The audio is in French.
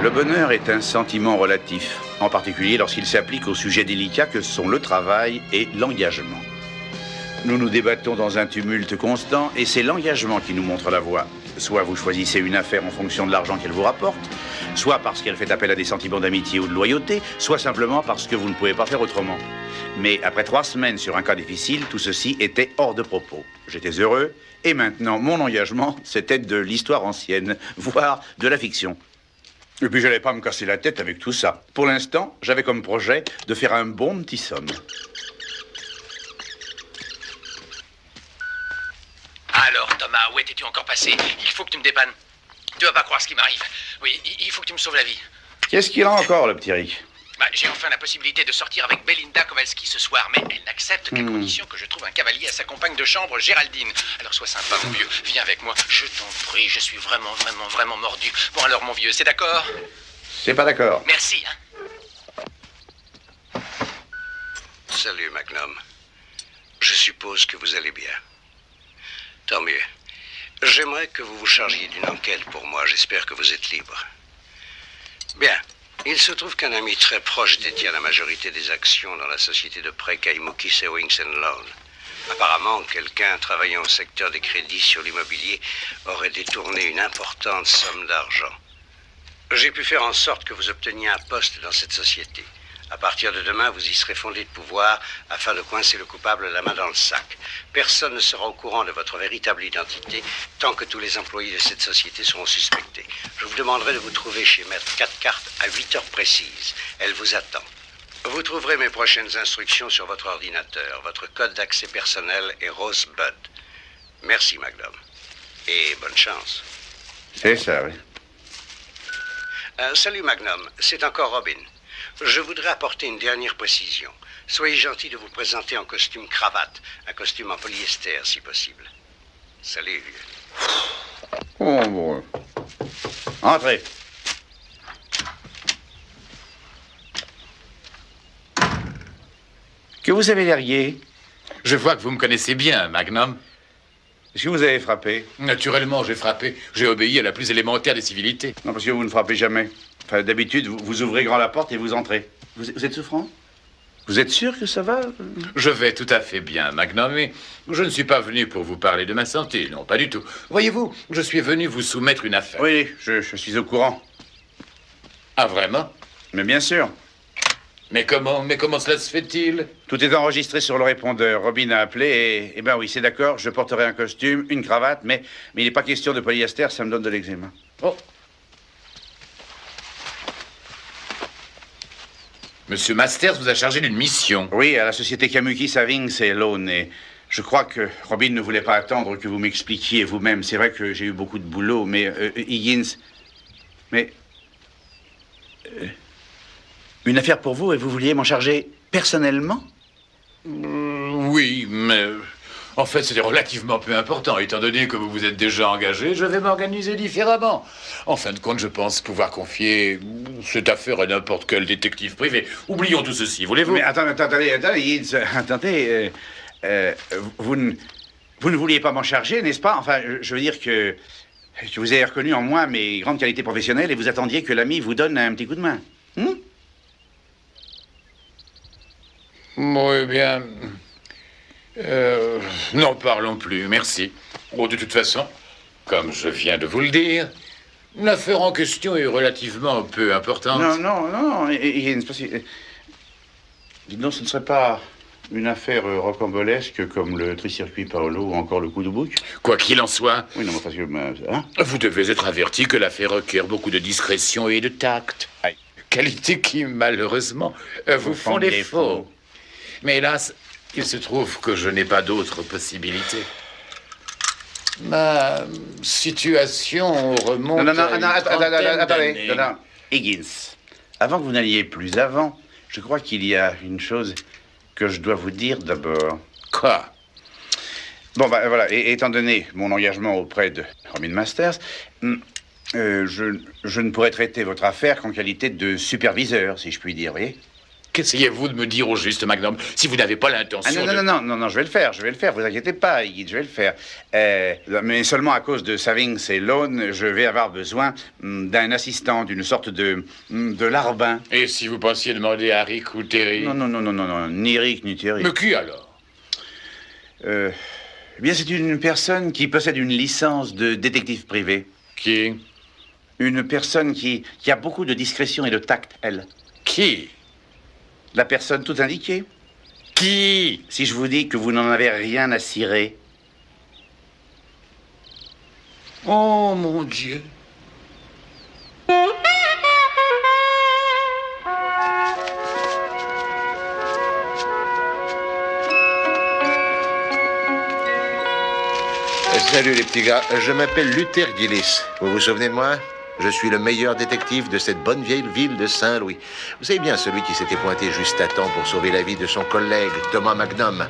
Le bonheur est un sentiment relatif, en particulier lorsqu'il s'applique aux sujets délicats que sont le travail et l'engagement. Nous nous débattons dans un tumulte constant et c'est l'engagement qui nous montre la voie. Soit vous choisissez une affaire en fonction de l'argent qu'elle vous rapporte, soit parce qu'elle fait appel à des sentiments d'amitié ou de loyauté, soit simplement parce que vous ne pouvez pas faire autrement. Mais après 3 semaines sur un cas difficile, tout ceci était hors de propos. J'étais heureux et maintenant, mon engagement, c'était de l'histoire ancienne, voire de la fiction. Et puis, je n'allais pas me casser la tête avec tout ça. Pour l'instant, j'avais comme projet de faire un bon petit somme. Alors, Thomas, où étais-tu encore passé? Il faut que tu me dépannes. Tu vas pas croire ce qui m'arrive. Oui, il faut que tu me sauves la vie. Qu'est-ce qu'il a encore, le petit Rick? J'ai enfin la possibilité de sortir avec Belinda Kowalski ce soir, mais elle n'accepte qu'à condition que je trouve un cavalier à sa compagne de chambre, Géraldine. Alors sois sympa, mon vieux. Viens avec moi. Je t'en prie, je suis vraiment mordu. Bon alors, mon vieux, c'est d'accord? C'est pas d'accord. Merci, hein. Salut, Magnum. Je suppose que vous allez bien. Tant mieux. J'aimerais que vous vous chargiez d'une enquête pour moi. J'espère que vous êtes libre. Bien. Il se trouve qu'un ami très proche détient la majorité des actions dans la société de prêt Kaimuki Savings and Loan. Apparemment, quelqu'un travaillant au secteur des crédits sur l'immobilier aurait détourné une importante somme d'argent. J'ai pu faire en sorte que vous obteniez un poste dans cette société. À partir de demain, vous y serez fondé de pouvoir afin de coincer le coupable la main dans le sac. Personne ne sera au courant de votre véritable identité tant que tous les employés de cette société seront suspectés. Je vous demanderai de vous trouver chez Maître 4 cartes à 8 heures précises. Elle vous attend. Vous trouverez mes prochaines instructions sur votre ordinateur. Votre code d'accès personnel est Rosebud. Merci, Magnum. Et bonne chance. C'est ça, oui. Salut, Magnum. C'est encore Robin. Je voudrais apporter une dernière précision. Soyez gentil de vous présenter en costume cravate, un costume en polyester si possible. Salut. Oh, bon. Entrez. Que vous avez l'air gai. Je vois que vous me connaissez bien, Magnum. Est-ce que vous avez frappé? Naturellement, j'ai frappé. J'ai obéi à la plus élémentaire des civilités. Non, parce que vous ne frappez jamais. Enfin, d'habitude, vous ouvrez grand la porte et vous entrez. Vous êtes souffrant? Vous êtes sûr que ça va? Je vais tout à fait bien, Magnum, mais je ne suis pas venu pour vous parler de ma santé. Non, pas du tout. Voyez-vous, je suis venu vous soumettre une affaire. Oui, je suis au courant. Ah, vraiment? Mais bien sûr. Mais comment cela se fait-il? Tout est enregistré sur le répondeur. Robin a appelé et ben oui, c'est d'accord, je porterai un costume, une cravate, mais il n'est pas question de polyester, ça me donne de l'eczéma. Oh. Monsieur Masters vous a chargé d'une mission. Oui, à la société Kaimuki Savings et Loan. Et je crois que Robin ne voulait pas attendre que vous m'expliquiez vous-même. C'est vrai que j'ai eu beaucoup de boulot, mais Higgins... Mais... une affaire pour vous et vous vouliez m'en charger personnellement? Oui, mais... en fait, c'était relativement peu important. Étant donné que vous vous êtes déjà engagé, je vais m'organiser différemment. En fin de compte, je pense pouvoir confier cette affaire à n'importe quel détective privé. Oublions tout ceci, voulez-vous? Mais attendez, Higgins, attendez... vous ne vouliez pas m'en charger, n'est-ce pas? Enfin, je veux dire que vous avez reconnu en moi mes grandes qualités professionnelles et vous attendiez que l'ami vous donne un petit coup de main. Oui, bien... n'en parlons plus, merci. Oh, de toute façon, comme je viens de vous le dire, l'affaire en question est relativement peu importante. Non, Higgins, parce que... dites donc, ce ne serait pas une affaire rocambolesque comme le tricircuit Paolo ou encore le coup de bouc? Quoi qu'il en soit... Oui, non, mais parce que... hein? Vous devez être averti que l'affaire requiert beaucoup de discrétion et de tact. Aïe. Qualités qui, malheureusement, vous font défaut. Mais hélas, il se trouve que je n'ai pas d'autre possibilité. Ma situation remonte attendez. Higgins, avant que vous n'alliez plus avant, je crois qu'il y a une chose que je dois vous dire d'abord. Quoi? Bon, voilà, et étant donné mon engagement auprès de Robin Masters, je ne pourrais traiter votre affaire qu'en qualité de superviseur, si je puis dire, voyez? Qu'essayez-vous de me dire au juste, Magnum, si vous n'avez pas Ah l'intention non, de... non, je vais le faire, vous inquiétez pas, Higgy, je vais le faire. Mais seulement à cause de Savings et Lone, je vais avoir besoin d'un assistant, d'une sorte de larbin. Et si vous pensiez demander à Rick ou Terry? Non, ni Rick ni Terry. Mais qui alors? Eh bien, c'est une personne qui possède une licence de détective privé. Qui? Une personne qui a beaucoup de discrétion et de tact, elle. Qui? La personne tout indiquée. Qui? Si je vous dis que vous n'en avez rien à cirer. Oh, mon Dieu. Salut les petits gars, je m'appelle Luther Gillis. Vous vous souvenez de moi? Je suis le meilleur détective de cette bonne vieille ville de Saint-Louis. Vous savez bien, celui qui s'était pointé juste à temps pour sauver la vie de son collègue, Thomas Magnum.